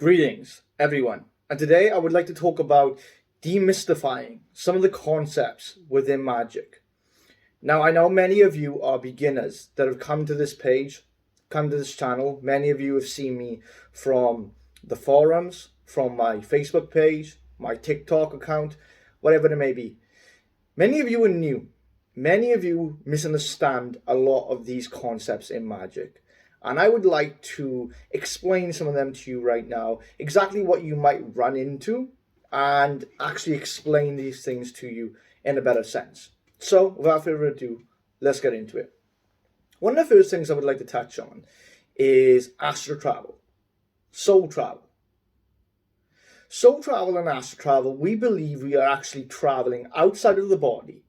Greetings, everyone, and today I would like to talk about demystifying some of the concepts within Magick. Now, I know many of you are beginners that have come to this page, come to this channel. Many of you have seen me from the forums, from my Facebook page, my TikTok account, whatever it may be. Many of you are new. Many of you misunderstand a lot of these concepts in Magick. And I would like to explain some of them to you right now, exactly what you might run into, and actually explain these things to you in a better sense. So, without further ado, let's get into it. One of the first things I would like to touch on is astral travel, soul travel. Soul travel and astral travel, we believe we are actually traveling outside of the body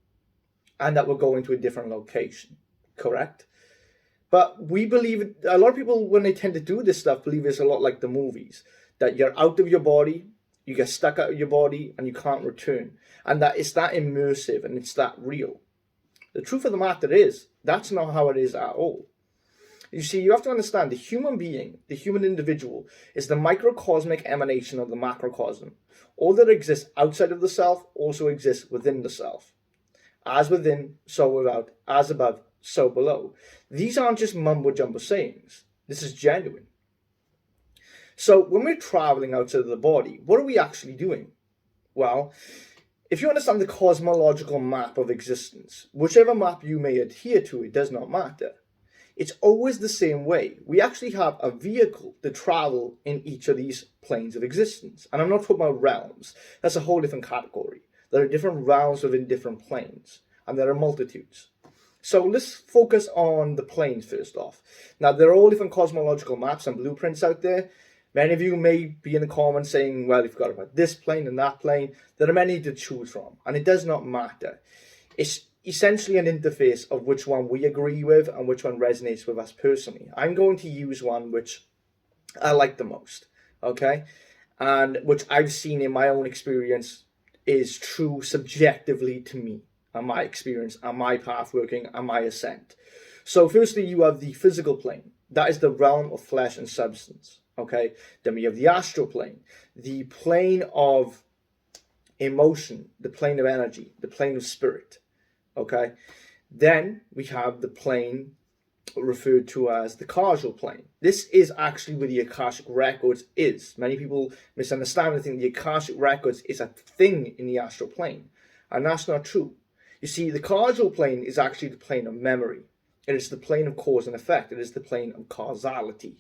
and that we're going to a different location, correct? But we believe, a lot of people, when they tend to do this stuff, believe it's a lot like the movies, that you're out of your body, you get stuck out of your body, and you can't return. And that it's that immersive and it's that real. The truth of the matter is, that's not how it is at all. You see, you have to understand the human being, the human individual, is the microcosmic emanation of the macrocosm. All that exists outside of the self also exists within the self. As within, so without, as above, so below. These aren't just mumbo-jumbo sayings. This is genuine. So when we're traveling outside of the body, what are we actually doing? Well, if you understand the cosmological map of existence, whichever map you may adhere to, it does not matter. It's always the same way. We actually have a vehicle to travel in each of these planes of existence. And I'm not talking about realms. That's a whole different category. There are different realms within different planes, and there are multitudes. So let's focus on the planes first off. Now, there are all different cosmological maps and blueprints out there. Many of you may be in the comments saying, well, you've got about this plane and that plane. There are many to choose from, and it does not matter. It's essentially an interface of which one we agree with and which one resonates with us personally. I'm going to use one which I like the most, okay? And which I've seen in my own experience is true subjectively to me. And my experience, and my path working, and my ascent. So firstly, you have the physical plane. That is the realm of flesh and substance, okay? Then we have the astral plane, the plane of emotion, the plane of energy, the plane of spirit, okay? Then we have the plane referred to as the causal plane. This is actually where the Akashic Records is. Many people misunderstand and think the Akashic Records is a thing in the astral plane, and that's not true. You see, the causal plane is actually the plane of memory. It is the plane of cause and effect. It is the plane of causality.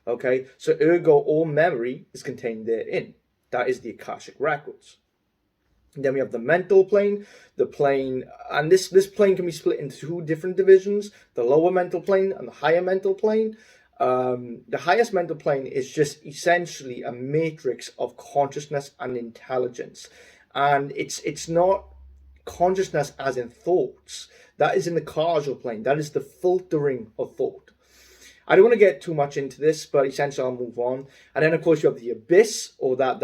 Okay? So ergo, all memory is contained therein. That is the Akashic Records. And then we have the mental plane, the plane, and this plane can be split into two different divisions, the lower mental plane and the higher mental plane. The highest mental plane is just essentially a matrix of consciousness and intelligence. And it's not consciousness as in thoughts. That is in the causal plane. That is the filtering of thought. I don't want to get too much into this, but essentially I'll move on. And then of course you have the abyss, or that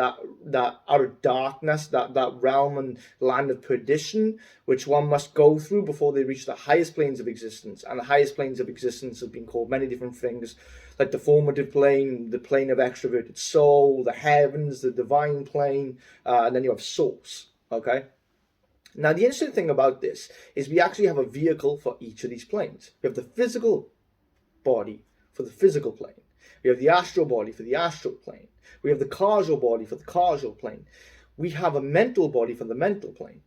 outer darkness, that realm and land of perdition, which one must go through before they reach the highest planes of existence. And the highest planes of existence have been called many different things, like the formative plane, the plane of extroverted soul, the heavens, the divine plane, and then you have source. Okay. Now, the interesting thing about this is we actually have a vehicle for each of these planes. We have the physical body for the physical plane. We have the astral body for the astral plane. We have the causal body for the causal plane. We have a mental body for the mental plane.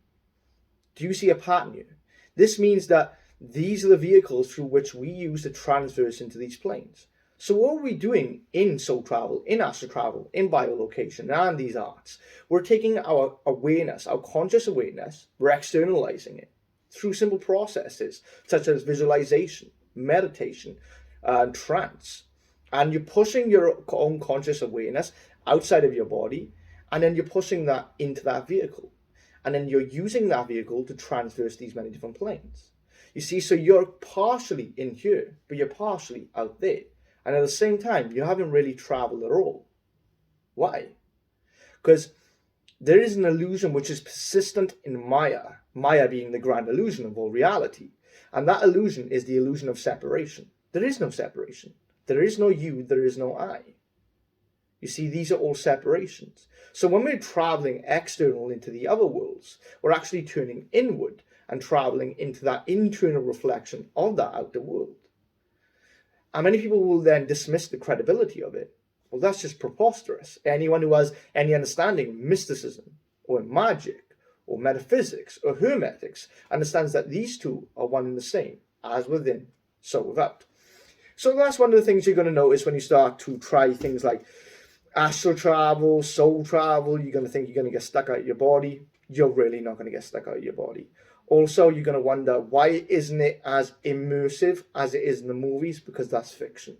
Do you see a pattern here? This means that these are the vehicles through which we use to transverse into these planes. So what are we doing in soul travel, in astral travel, in biolocation, and these arts? We're taking our awareness, our conscious awareness, we're externalizing it through simple processes such as visualization, meditation, trance. And you're pushing your own conscious awareness outside of your body, and then you're pushing that into that vehicle. And then you're using that vehicle to transverse these many different planes. You see, so you're partially in here, but you're partially out there. And at the same time, you haven't really traveled at all. Why? Because there is an illusion which is persistent in Maya, Maya being the grand illusion of all reality. And that illusion is the illusion of separation. There is no separation. There is no you, there is no I. You see, these are all separations. So when we're traveling external into the other worlds, we're actually turning inward and traveling into that internal reflection of that outer world. And many people will then dismiss the credibility of it. Well, that's just preposterous. Anyone who has any understanding of mysticism or magic or metaphysics or hermetics understands that these two are one and the same, as within, so without. So that's one of the things you're going to notice when you start to try things like astral travel, soul travel. You're going to think you're going to get stuck out of your body. You're really not going to get stuck out of your body. Also, you're going to wonder, why isn't it as immersive as it is in the movies? Because that's fiction.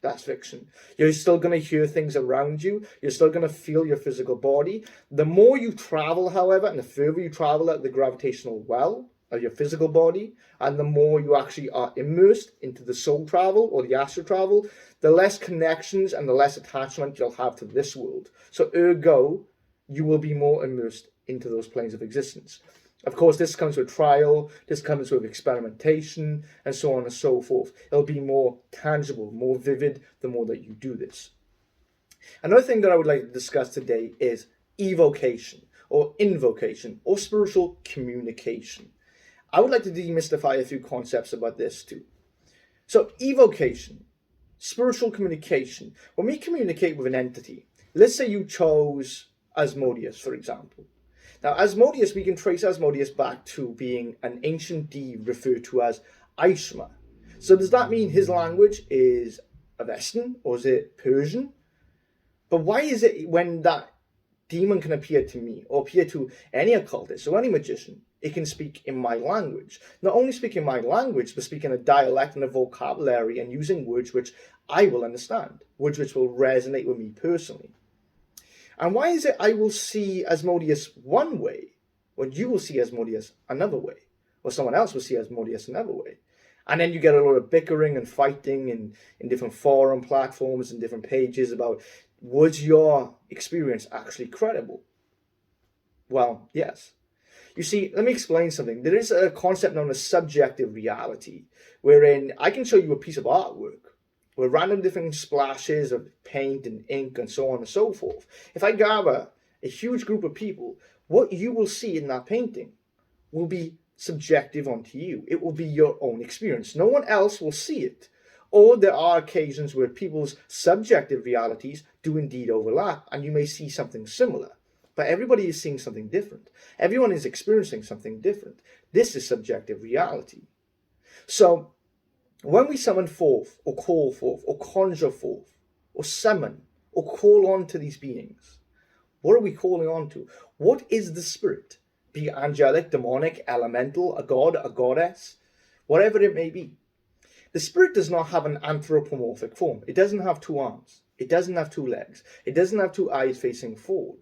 That's fiction. You're still going to hear things around you. You're still going to feel your physical body. The more you travel, however, and the further you travel at the gravitational well of your physical body, and the more you actually are immersed into the soul travel or the astral travel, the less connections and the less attachment you'll have to this world. So ergo, you will be more immersed into those planes of existence. Of course, this comes with trial, this comes with experimentation, and so on and so forth. It'll be more tangible, more vivid, the more that you do this. Another thing that I would like to discuss today is evocation, or invocation, or spiritual communication. I would like to demystify a few concepts about this too. So, evocation, spiritual communication. When we communicate with an entity, let's say you chose Asmodeus, for example. Now, Asmodeus, we can trace Asmodeus back to being an ancient deity referred to as Aishma. So does that mean his language is Avestan or is it Persian? But why is it when that demon can appear to me or appear to any occultist or any magician, it can speak in my language? Not only speak in my language, but speak in a dialect and a vocabulary and using words which I will understand, words which will resonate with me personally. And why is it I will see Asmodeus one way when you will see Asmodeus another way? Or someone else will see Asmodeus another way? And then you get a lot of bickering and fighting in different forum platforms and different pages about, was your experience actually credible? Well, yes. You see, let me explain something. There is a concept known as subjective reality, wherein I can show you a piece of artwork with random different splashes of paint and ink and so on and so forth. If I gather a huge group of people, what you will see in that painting will be subjective onto you. It will be your own experience. No one else will see it. Or there are occasions where people's subjective realities do indeed overlap, and you may see something similar. But everybody is seeing something different. Everyone is experiencing something different. This is subjective reality. So, when we summon forth, or call forth, or conjure forth, or summon, or call on to these beings, what are we calling on to? What is the spirit? Be it angelic, demonic, elemental, a god, a goddess, whatever it may be. The spirit does not have an anthropomorphic form. It doesn't have two arms. It doesn't have two legs. It doesn't have two eyes facing forward.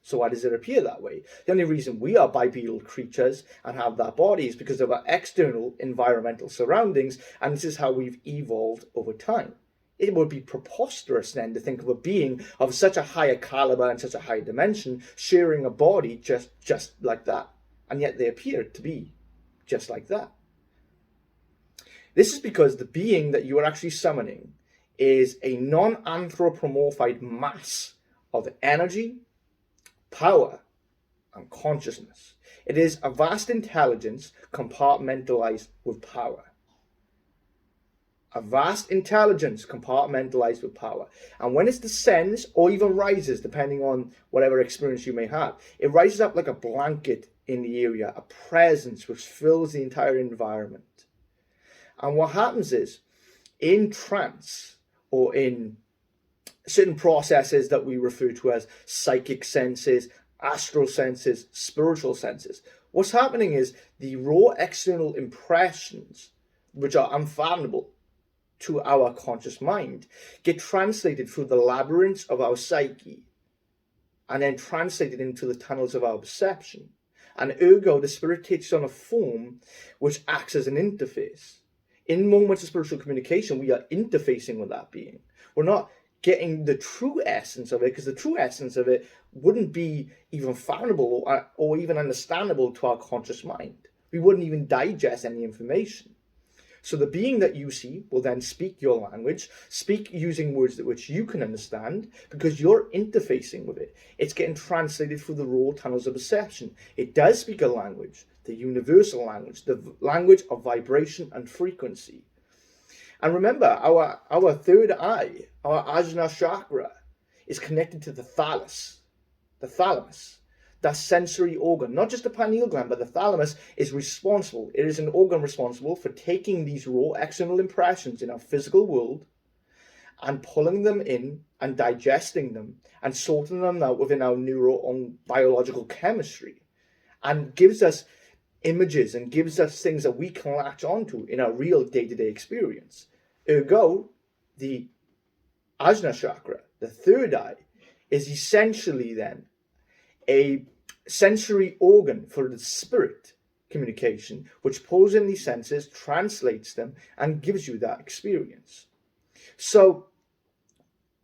So why does it appear that way? The only reason we are bipedal creatures and have that body is because of our external environmental surroundings, and this is how we've evolved over time. It would be preposterous then to think of a being of such a higher caliber and such a high dimension sharing a body just like that. And yet they appear to be just like that. This is because the being that you are actually summoning is a non-anthropomorphized mass of energy, power, and consciousness. It is a vast intelligence compartmentalized with power. A vast intelligence compartmentalized with power. And when it descends or even rises, depending on whatever experience you may have, it rises up like a blanket in the area, a presence which fills the entire environment. And what happens is, in trance or in certain processes that we refer to as psychic senses, astral senses, spiritual senses, what's happening is the raw external impressions, which are unfathomable to our conscious mind, get translated through the labyrinths of our psyche and then translated into the tunnels of our perception. And ergo, the spirit takes on a form which acts as an interface. In moments of spiritual communication, we are interfacing with that being. We're not getting the true essence of it, because the true essence of it wouldn't be even fathomable or even understandable to our conscious mind. We wouldn't even digest any information. So the being that you see will then speak your language, speak using words that which you can understand, because you're interfacing with it. It's getting translated through the raw tunnels of perception. It does speak a language, the universal language, the language of vibration and frequency. And remember, our third eye, our ajna chakra, is connected to the thalamus. The thalamus. That sensory organ, not just the pineal gland, but the thalamus is responsible. It is an organ responsible for taking these raw external impressions in our physical world and pulling them in and digesting them and sorting them out within our neuro and biological chemistry, and gives us images and gives us things that we can latch onto in our real day-to-day experience. Ergo, the ajna chakra, the third eye, is essentially then a sensory organ for the spirit communication, which pulls in these senses, translates them, and gives you that experience. So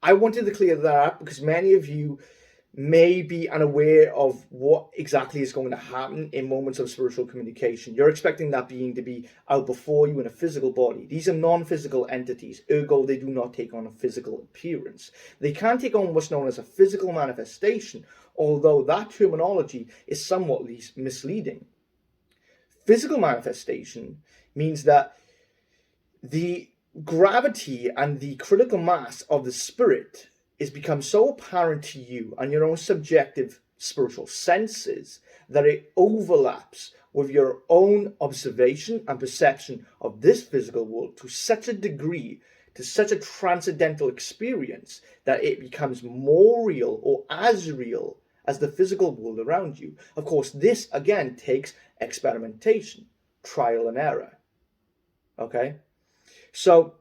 I wanted to clear that up because many of you may be unaware of what exactly is going to happen in moments of spiritual communication. You're expecting that being to be out before you in a physical body. These are non-physical entities, ergo they do not take on a physical appearance. They can take on what's known as a physical manifestation, although that terminology is somewhat misleading. Physical manifestation means that the gravity and the critical mass of the spirit is become so apparent to you and your own subjective spiritual senses that it overlaps with your own observation and perception of this physical world to such a degree, to such a transcendental experience, that it becomes more real or as real as the physical world around you. Of course, this again takes experimentation, trial and error. Okay? So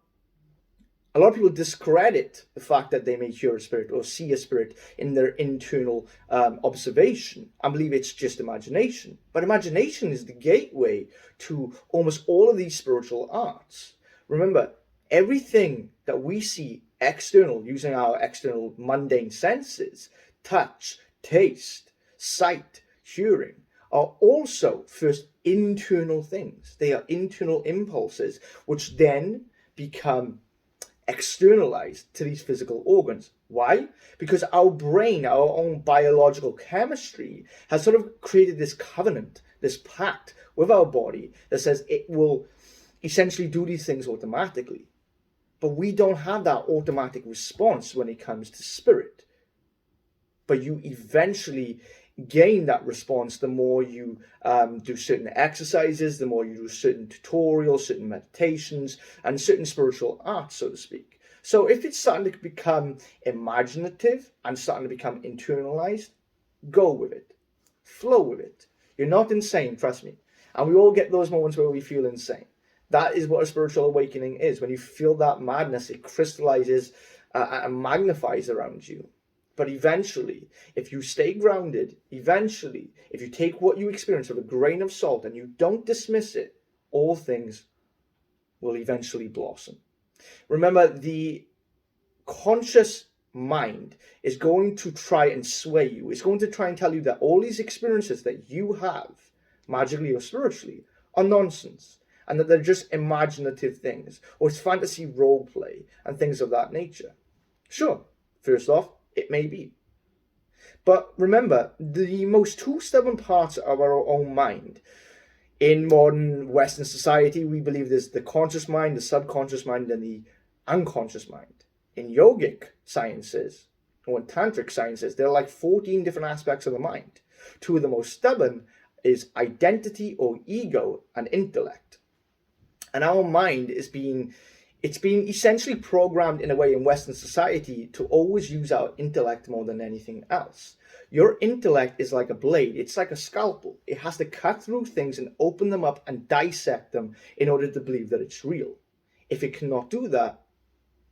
a lot of people discredit the fact that they may hear a spirit or see a spirit in their internal observation and believe it's just imagination. But imagination is the gateway to almost all of these spiritual arts. Remember, everything that we see external, using our external mundane senses, touch, taste, sight, hearing, are also first internal things. They are internal impulses which then become externalized to these physical organs. Why? Because our brain, our own biological chemistry, has sort of created this covenant, this pact with our body that says it will essentially do these things automatically. But we don't have that automatic response when it comes to spirit. But you eventually gain that response the more you do certain exercises, the more you do certain tutorials, certain meditations, and certain spiritual arts, so to speak. So if it's starting to become imaginative and starting to become internalized, go with it. Flow with it. You're not insane, trust me. And we all get those moments where we feel insane. That is what a spiritual awakening is. When you feel that madness, it crystallizes and magnifies around you. But eventually, if you stay grounded, eventually, if you take what you experience with a grain of salt and you don't dismiss it, all things will eventually blossom. Remember, the conscious mind is going to try and sway you. It's going to try and tell you that all these experiences that you have, magically or spiritually, are nonsense, and that they're just imaginative things, or it's fantasy role play and things of that nature. Sure, first off, it may be. But remember, the most two stubborn parts of our own mind, in modern Western society, we believe there's the conscious mind, the subconscious mind, and the unconscious mind. In yogic sciences, or in tantric sciences, there are like 14 different aspects of the mind. Two of the most stubborn is identity or ego and intellect. And our mind is being essentially programmed in a way in Western society to always use our intellect more than anything else. Your intellect is like a blade. It's like a scalpel. It has to cut through things and open them up and dissect them in order to believe that it's real. If it cannot do that,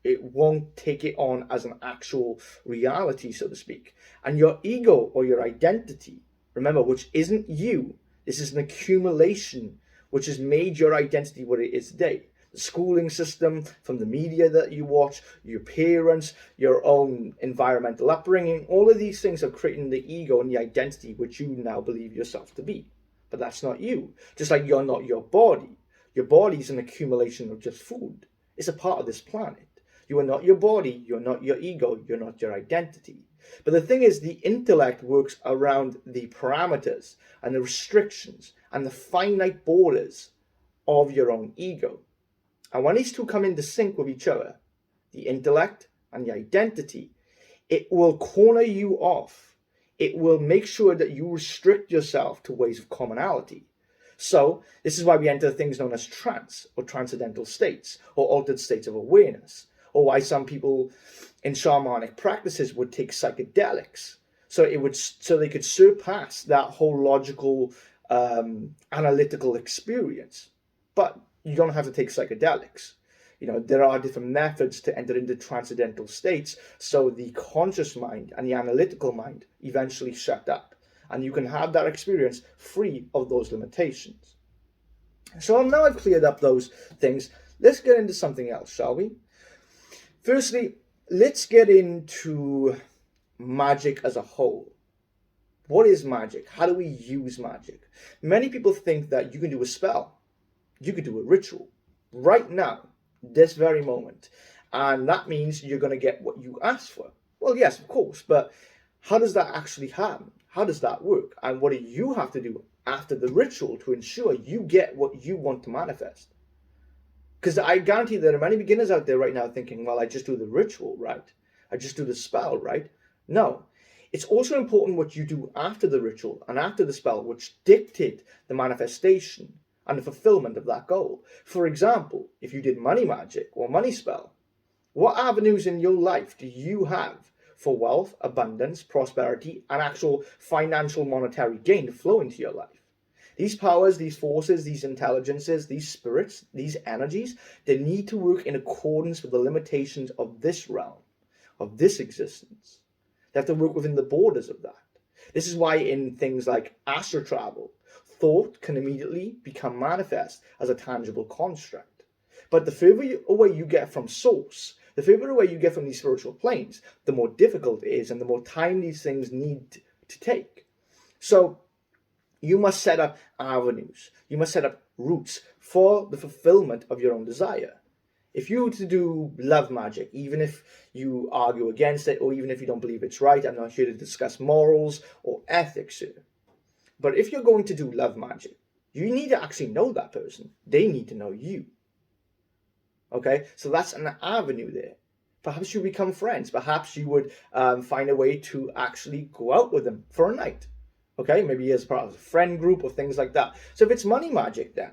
it won't take it on as an actual reality, so to speak. And your ego or your identity, remember, which isn't you, this is an accumulation which has made your identity what it is today. The schooling system, from the media that you watch, your parents, your own environmental upbringing, all of these things are creating the ego and the identity which you now believe yourself to be. But that's not you. Just like you're not your body. Your body is an accumulation of just food. It's a part of this planet. You are not your body, you're not your ego, you're not your identity. But the thing is, the intellect works around the parameters and the restrictions and the finite borders of your own ego. And when these two come into sync with each other, the intellect and the identity, it will corner you off. It will make sure that you restrict yourself to ways of commonality. So this is why we enter things known as trance or transcendental states or altered states of awareness, or why some people in shamanic practices would take psychedelics so they could surpass that whole logical analytical experience. But you don't have to take psychedelics. There are different methods to enter into transcendental states, so the conscious mind and the analytical mind eventually shut up, and you can have that experience free of those limitations. So now I've cleared up those things, let's get into something else, shall we? Firstly, let's get into magic as a whole. What is magic? How do we use magic? Many people think that you can do a spell, you could do a ritual right now, this very moment, and that means you're going to get what you asked for. Well, yes, of course, but how does that actually happen? How does that work? And what do you have to do after the ritual to ensure you get what you want to manifest? Because I guarantee there are many beginners out there right now thinking, well, I just do the ritual, right? I just do the spell, right? No. It's also important what you do after the ritual and after the spell, which dictate the manifestation and the fulfillment of that goal. For example, if you did money magic or money spell, what avenues in your life do you have for wealth, abundance, prosperity, and actual financial monetary gain to flow into your life? These powers, these forces, these intelligences, these spirits, these energies, they need to work in accordance with the limitations of this realm, of this existence. They have to work within the borders of that. This is why in things like astral travel, thought can immediately become manifest as a tangible construct. But the further away you get from source, the further away you get from these spiritual planes, the more difficult it is and the more time these things need to take. So you must set up avenues. You must set up routes for the fulfillment of your own desire. If you were to do love magic, even if you argue against it or even if you don't believe it's right, I'm not here to discuss morals or ethics here. But if you're going to do love magic, you need to actually know that person. They need to know you. Okay, so that's an avenue there. Perhaps you become friends. Perhaps you would find a way to actually go out with them for a night. Okay, maybe as part of a friend group or things like that. So if it's money magic then,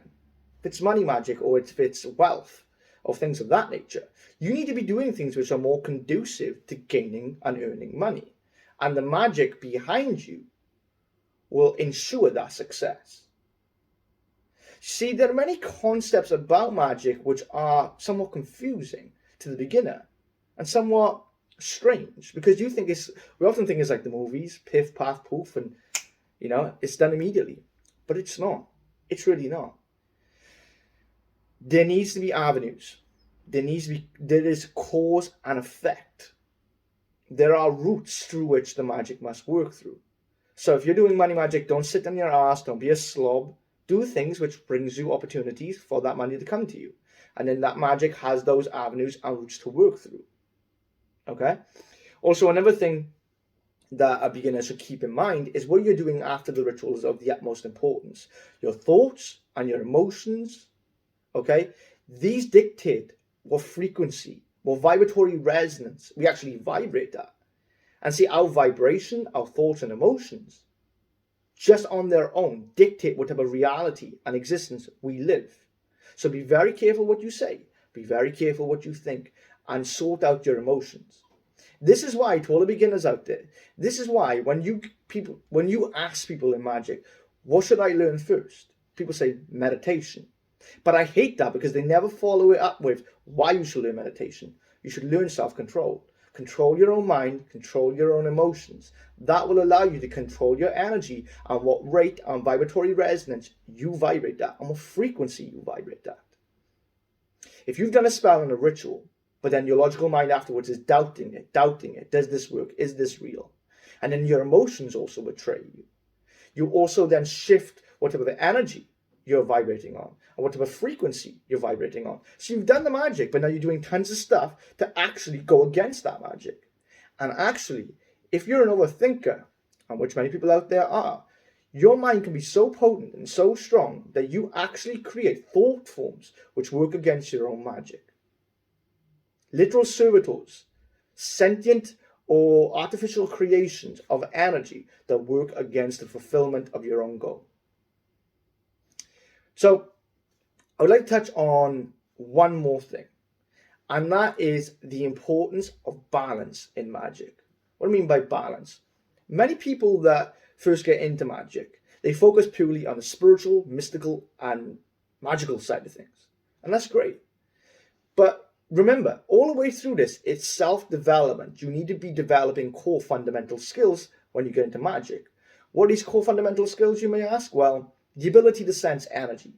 if it's money magic or if it's wealth or things of that nature, you need to be doing things which are more conducive to gaining and earning money. And the magic behind you will ensure that success. See, there are many concepts about magic which are somewhat confusing to the beginner and somewhat strange because we often think it's like the movies, piff, paff, poof, and it's done immediately. But it's not. It's really not. There needs to be avenues. There is cause and effect. There are routes through which the magic must work through. So if you're doing money magic, don't sit on your ass, don't be a slob. Do things which brings you opportunities for that money to come to you. And then that magic has those avenues and routes to work through. Okay? Also, another thing that a beginner should keep in mind is what you're doing after the ritual is of the utmost importance. Your thoughts and your emotions, okay? These dictate what frequency, what vibratory resonance we actually vibrate at. And see, our vibration, our thoughts and emotions, just on their own, dictate what type of reality and existence we live. So be very careful what you say, be very careful what you think, and sort out your emotions. This is why, to all the beginners out there, this is why when you ask people in magic, what should I learn first? People say meditation. But I hate that because they never follow it up with why you should learn meditation. You should learn self-control. Control your own mind, control your own emotions. That will allow you to control your energy and what rate and vibratory resonance you vibrate at and what frequency you vibrate at. If you've done a spell and a ritual, but then your logical mind afterwards is doubting it. Does this work? Is this real? And then your emotions also betray you. You also then shift what type of energy you're vibrating on and what type of frequency you're vibrating on. So you've done the magic, but now you're doing tons of stuff to actually go against that magic. And actually, if you're an overthinker, and which many people out there are, your mind can be so potent and so strong that you actually create thought forms which work against your own magic. Literal servitors, sentient or artificial creations of energy that work against the fulfillment of your own goal. So, I would like to touch on one more thing, and that is the importance of balance in magic. What do I mean by balance? Many people that first get into magic, they focus purely on the spiritual, mystical, and magical side of things. And that's great. But remember, all the way through this, it's self-development. You need to be developing core fundamental skills when you get into magic. What are these core fundamental skills, you may ask? Well, the ability to sense energy.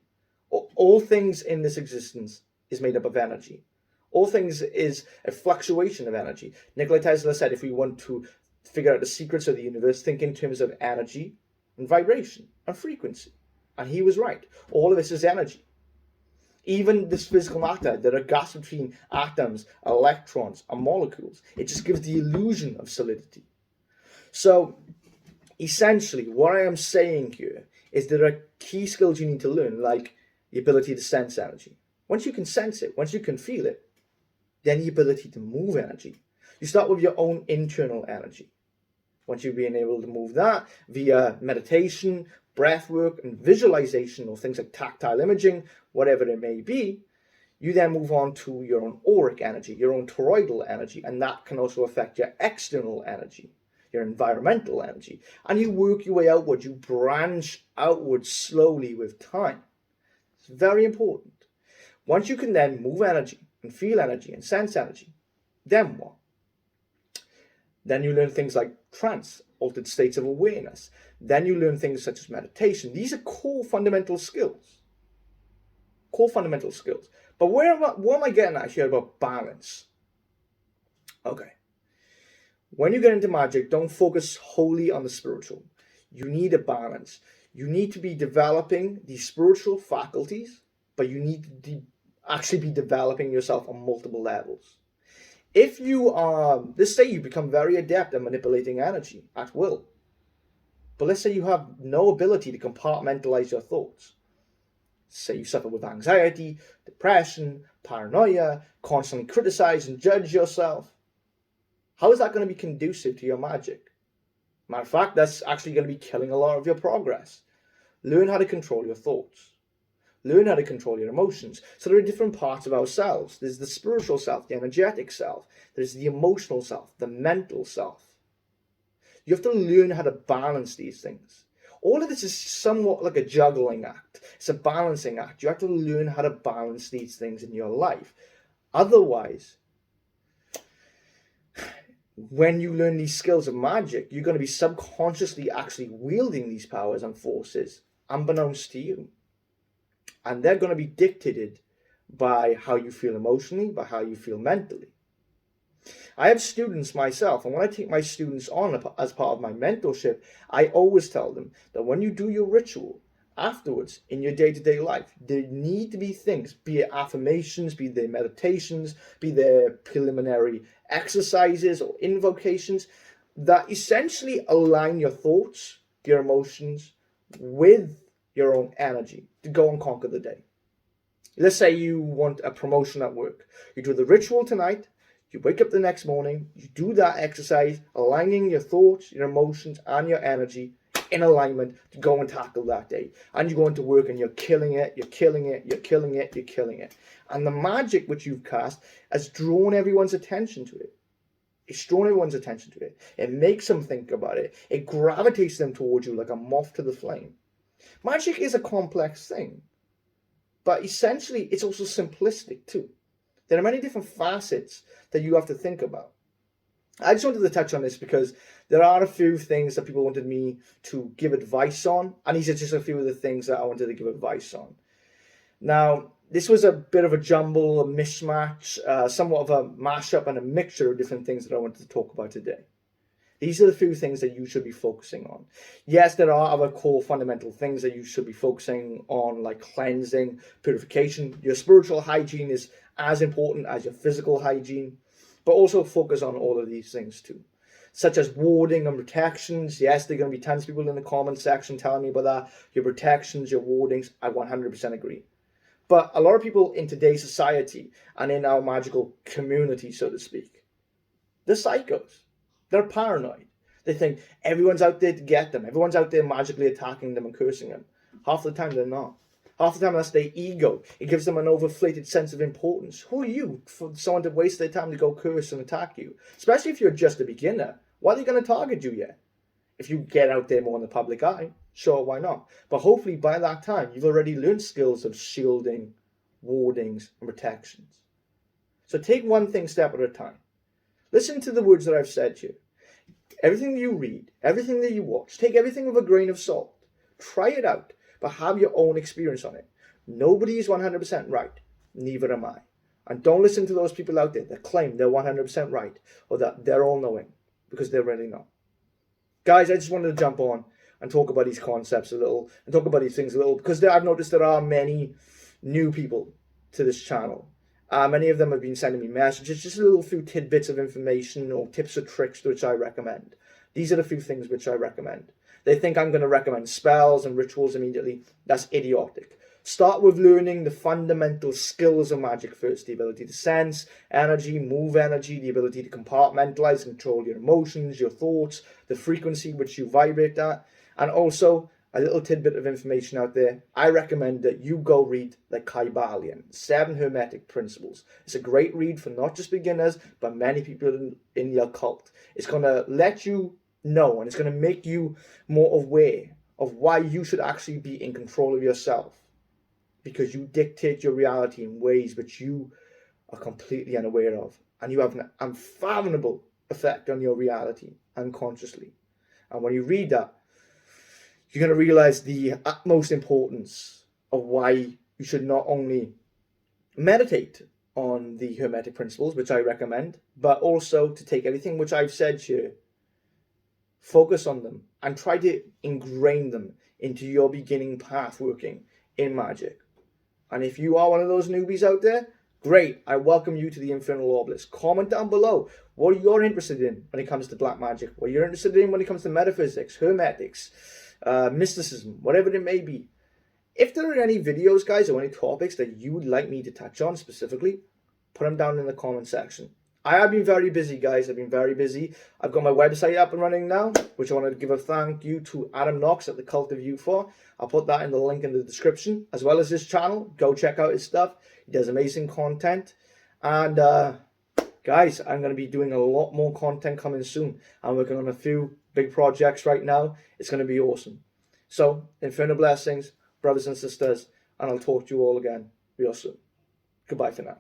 All things in this existence is made up of energy. All things is a fluctuation of energy. Nikola Tesla said if we want to figure out the secrets of the universe, think in terms of energy and vibration and frequency. And he was right. All of this is energy. Even this physical matter, there are gaps between atoms, electrons, and molecules. It just gives the illusion of solidity. So, essentially, what I am saying here is there are key skills you need to learn, like the ability to sense energy. Once you can sense it, once you can feel it, then the ability to move energy. You start with your own internal energy. Once you've been able to move that via meditation, breath work, and visualization, or things like tactile imaging, whatever it may be, you then move on to your own auric energy, your own toroidal energy, and that can also affect your external energy, your environmental energy. And you work your way outward, you branch outward slowly with time. It's very important. Once you can then move energy and feel energy and sense energy, then what? Then you learn things like trance, altered states of awareness. Then you learn things such as meditation. These are core fundamental skills. Core fundamental skills. But what am I getting at here about balance? Okay. When you get into magic, don't focus wholly on the spiritual. You need a balance. You need to be developing these spiritual faculties, but you need to actually be developing yourself on multiple levels. If you are, let's say you become very adept at manipulating energy at will, but let's say you have no ability to compartmentalize your thoughts. Say you suffer with anxiety, depression, paranoia, constantly criticize and judge yourself. How is that going to be conducive to your magic? Matter of fact, that's actually going to be killing a lot of your progress. Learn how to control your thoughts. Learn how to control your emotions. So there are different parts of ourselves. There's the spiritual self, the energetic self. There's the emotional self, the mental self. You have to learn how to balance these things. All of this is somewhat like a juggling act. It's a balancing act. You have to learn how to balance these things in your life. Otherwise, when you learn these skills of magic, you're going to be subconsciously actually wielding these powers and forces unbeknownst to you. And they're going to be dictated by how you feel emotionally, by how you feel mentally. I have students myself, and when I take my students on as part of my mentorship, I always tell them that when you do your ritual, afterwards in your day-to-day life, there need to be things, be it affirmations, be they meditations, be there preliminary exercises or invocations, that essentially align your thoughts, your emotions, with your own energy to go and conquer the day. Let's say you want a promotion at work. You do the ritual tonight, you wake up the next morning, you do that exercise, aligning your thoughts, your emotions, and your energy in alignment to go and tackle that day. And you go into work and you're killing it, you're killing it, you're killing it, you're killing it. And the magic which you've cast has drawn everyone's attention to it. It's drawn everyone's attention to it. It makes them think about it. It gravitates them towards you like a moth to the flame. Magic is a complex thing, but essentially it's also simplistic too. There are many different facets that you have to think about. I just wanted to touch on this because there are a few things that people wanted me to give advice on, and these are just a few of the things that I wanted to give advice on. Now, this was a bit of a jumble, a mismatch, somewhat of a mashup and a mixture of different things that I wanted to talk about today. These are the few things that you should be focusing on. Yes, there are other core fundamental things that you should be focusing on, like cleansing, purification. Your spiritual hygiene is as important as your physical hygiene, but also focus on all of these things too, such as warding and protections. Yes, there are going to be tons of people in the comment section telling me about that. Your protections, your wardings, I 100% agree. But a lot of people in today's society and in our magical community, so to speak, they're psychos. They're paranoid. They think everyone's out there to get them. Everyone's out there magically attacking them and cursing them. Half the time they're not. Half the time that's their ego. It gives them an overinflated sense of importance. Who are you for someone to waste their time to go curse and attack you? Especially if you're just a beginner. Why are they going to target you yet? If you get out there more in the public eye, sure, why not? But hopefully by that time, you've already learned skills of shielding, wardings, and protections. So take one thing step at a time. Listen to the words that I've said to you. Everything that you read, everything that you watch, take everything with a grain of salt. Try it out, but have your own experience on it. Nobody is 100% right. Neither am I. And don't listen to those people out there that claim they're 100% right or that they're all-knowing, because they're really not. Guys, I just wanted to jump on and talk about these concepts a little and talk about these things a little, because I've noticed there are many new people to this channel. Many of them have been sending me messages, just a little few tidbits of information or tips or tricks which I recommend. These are the few things which I recommend. They think I'm going to recommend spells and rituals immediately. That's idiotic. Start with learning the fundamental skills of magic first. The ability to sense energy, move energy, the ability to compartmentalize and control your emotions, your thoughts, the frequency which you vibrate at, and also a little tidbit of information out there. I recommend that you go read the Kybalion, 7 Hermetic Principles. It's a great read for not just beginners, but many people in the occult. It's going to let you know, and it's going to make you more aware of why you should actually be in control of yourself, because you dictate your reality in ways which you are completely unaware of, and you have an unfathomable effect on your reality unconsciously. And when you read that, you're going to realize the utmost importance of why you should not only meditate on the Hermetic Principles, which I recommend, but also to take everything which I've said here, focus on them, and try to ingrain them into your beginning path working in magic. And if you are one of those newbies out there, great, I welcome you to the Infernal Obelisk. Comment down below what you're interested in when it comes to black magic, what you're interested in when it comes to metaphysics, hermetics, mysticism, whatever it may be. If there are any videos, guys, or any topics that you would like me to touch on specifically, put them down in the comment section. I have been very busy, guys. I've been very busy. I've got my website up and running now, which I want to give a thank you to Adam Knox at the Cult of You for. I'll put that in the link in the description, as well as this channel. Go check out his stuff. He does amazing content. And guys, I'm going to be doing a lot more content coming soon. I'm working on a few big projects right now. It's going to be awesome. So, infernal blessings, brothers and sisters, and I'll talk to you all again real soon. Goodbye for now.